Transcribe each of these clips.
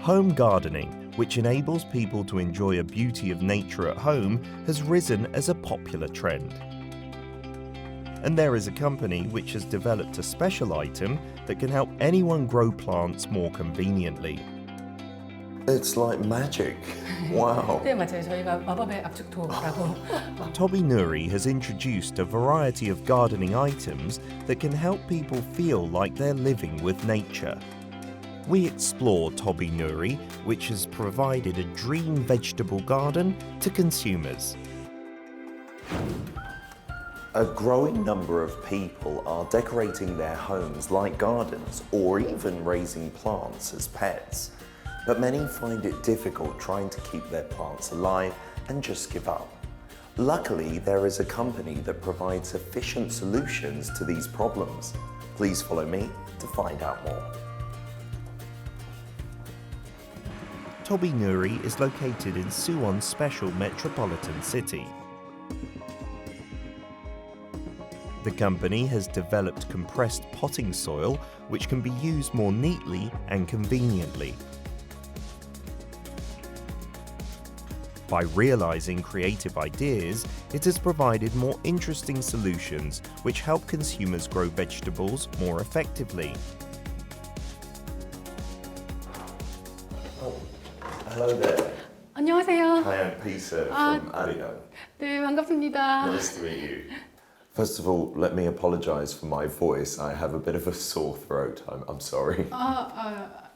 Home gardening, which enables people to enjoy a beauty of nature at home, has risen as a popular trend. And there is a company which has developed a special item that can help anyone grow plants more conveniently. It's like magic. Wow. 네, 맞아요. 저희가 마법의 압축토라고. TOBinuri has introduced a variety of gardening items that can help people feel like they're living with nature. We explore TOBinuri, which has provided a dream vegetable garden to consumers. A growing number of people are decorating their homes like gardens or even raising plants as pets. But many find it difficult trying to keep their plants alive and just give up. Luckily, there is a company that provides efficient solutions to these problems. Please follow me to find out more. TOBinuri is located in Suwon's special metropolitan city. The company has developed compressed potting soil which can be used more neatly and conveniently. By realizing creative ideas, it has provided more interesting solutions which help consumers grow vegetables more effectively. Oh, hello there. 안녕하세요. Hi, I'm Peter from Ario. 네, 반갑습니다. Nice to meet you. First of all, let me apologize for my voice. I have a bit of a sore throat. I'm sorry.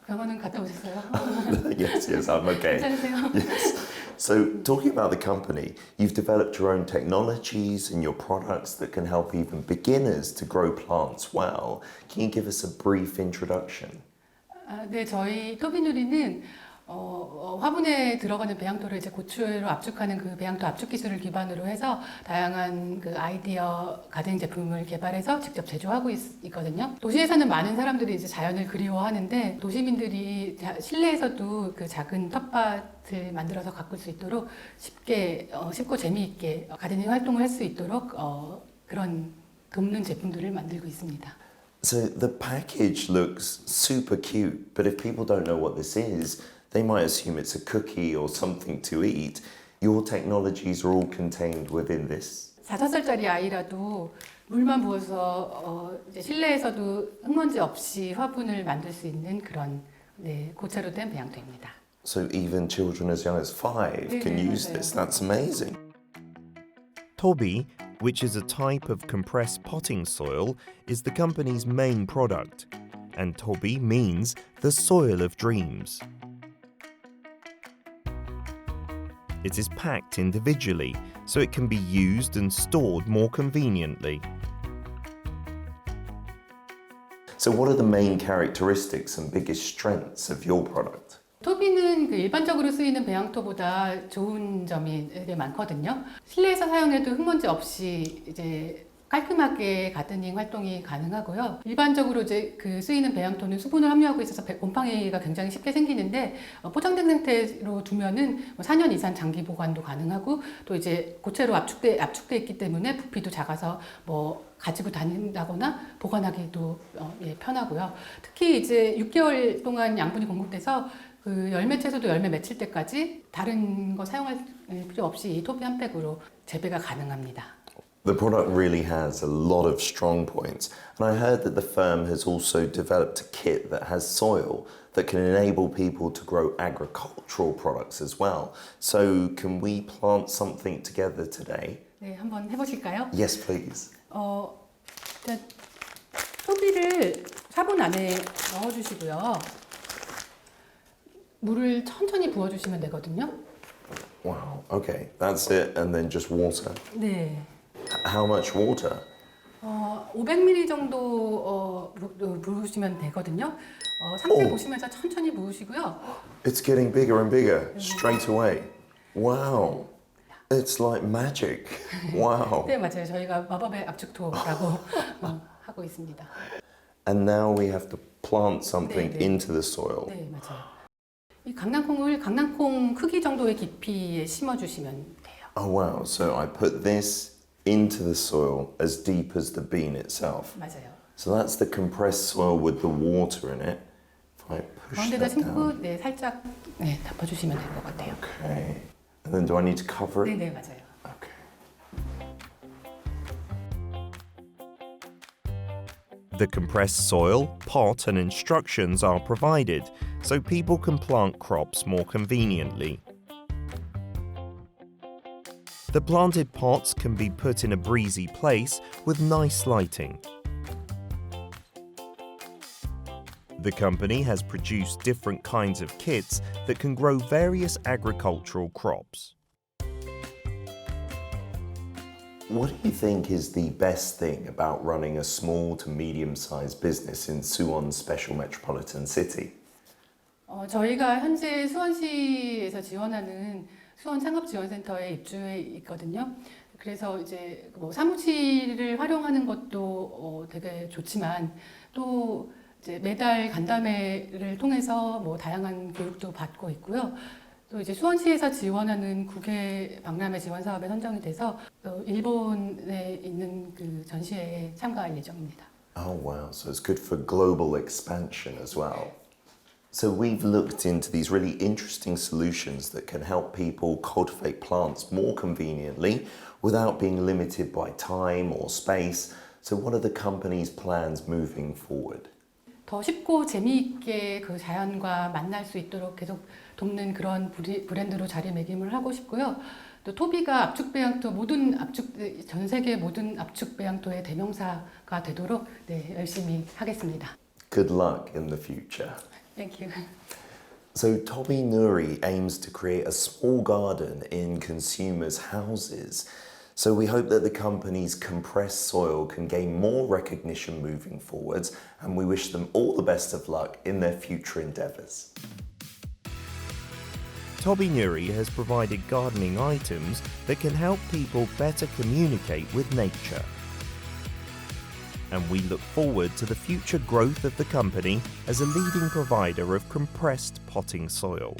병원은 갔다 오셨어요? Yes, I'm okay. 괜찮으세요? Yes. So, talking about the company, you've developed your own technologies and your products that can help even beginners to grow plants well. Can you give us a brief introduction? 네, 저희 토비누리는 화분에 들어가는 배양토를 이제 고추로 압축하는 그 배양토 압축 기술을 기반으로 해서 다양한 그 아이디어 가든 제품을 개발해서 직접 제조하고 있거든요. 도시에 사는 많은 사람들이 이제 자연을 그리워하는데 도시민들이 실내에서도 그 작은 텃밭을 만들어서 가꿀 수 있도록 쉽고 재미있게 가드닝 활동을 할 수 있도록 그런 돕는 제품들을 만들고 있습니다. So the package looks super cute, but if people don't know what this is, they might assume it's a cookie or something to eat. Your technologies are all contained within this. 5살짜리 아이라도 물만 부어서 이제 실내에서도 흙먼지 없이 화분을 만들 수 있는 그런 고체로 된 배양토입니다. So even children as young as 5 can use this. That's amazing. Toby, which is a type of compressed potting soil, is the company's main product, and Toby means the soil of dreams. It is packed individually, so it can be used and stored more conveniently. So what are the main characteristics and biggest strengths of your product? 토비는 그 일반적으로 쓰이는 배양토보다 좋은 점이 되게 많거든요. 실내에서 사용해도 흙먼지 없이 이제 깔끔하게 가드닝 활동이 가능하고요. 일반적으로 이제 그 쓰이는 배양토는 수분을 함유하고 있어서 곰팡이가 굉장히 쉽게 생기는데 포장된 상태로 두면은 4년 이상 장기 보관도 가능하고 또 이제 고체로 압축돼 있기 때문에 부피도 작아서 가지고 다닌다거나 보관하기도 편하고요. 특히 이제 6개월 동안 양분이 공급돼서 그 열매 채소도 열매 맺힐 때까지 다른 거 사용할 필요 없이 이 토비 한 팩으로 재배가 가능합니다. The product really has a lot of strong points, and I heard that the firm has also developed a kit that has soil that can enable people to grow agricultural products as well. So can we plant something together today? 네, 한번 해보실까요? Yes, please. 일단 토비를 화분 안에 넣어주시고요. 물을 천천히 부어주시면 되거든요. Wow, okay, that's it, and then just water. 네. How much water? 500ml 정도 부으시면 되거든요. 상태 보시면서 천천히 부으시고요. It's getting bigger and bigger straight away. Wow, it's like magic. Wow. 네, 맞아요. 저희가 마법의 압축토라고 하고 있습니다. And now we have to plant something into the soil. 네, 맞아요. 이 강낭콩을 강낭콩 크기 정도의 깊이에 심어주시면 돼요. Oh wow, so I put this into the soil as deep as the bean itself. 맞아요. So that's the compressed soil with the water in it. If I 가운데다 that 심고 down. 네, 살짝 네, 덮어주시면 될 것 같아요. Okay. And then do I need to cover it? 네, 네, 맞아요. Okay. The compressed soil, pot, and instructions are provided so people can plant crops more conveniently. The planted pots can be put in a breezy place with nice lighting. The company has produced different kinds of kits that can grow various agricultural crops. What do you think is the best thing about running a small to medium-sized business in Suwon Special Metropolitan City? 저희가 현재 수원시에서 지원하는 수원 창업지원센터에 입주해 있거든요. 그래서 이제 뭐 사무실을 활용하는 것도 되게 좋지만 또 이제 매달 간담회를 통해서 뭐 다양한 교육도 받고 있고요. 또 이제 수원시에서 지원하는 국외 박람회 지원 사업에 선정이 돼서 일본에 있는 그 전시회에 참가할 예정입니다. Oh wow, so it's good for global expansion as well. So we've looked into these really interesting solutions that can help people cultivate plants more conveniently without being limited by time or space. So what are the company's plans moving forward? 더 쉽고 재미있게 그 자연과 만날 수 있도록 계속 돕는 그런 브랜드로 자리매김을 하고 싶고요. 또 토비가 압축배양토 전 세계 모든 압축배양토의 대명사가 되도록 네, 열심히 하겠습니다. Good luck in the future. Thank you. So TOBinuri aims to create a small garden in consumers' houses. So we hope that the company's compressed soil can gain more recognition moving forwards, and we wish them all the best of luck in their future endeavours. TOBinuri has provided gardening items that can help people better communicate with nature. And we look forward to the future growth of the company as a leading provider of compressed potting soil.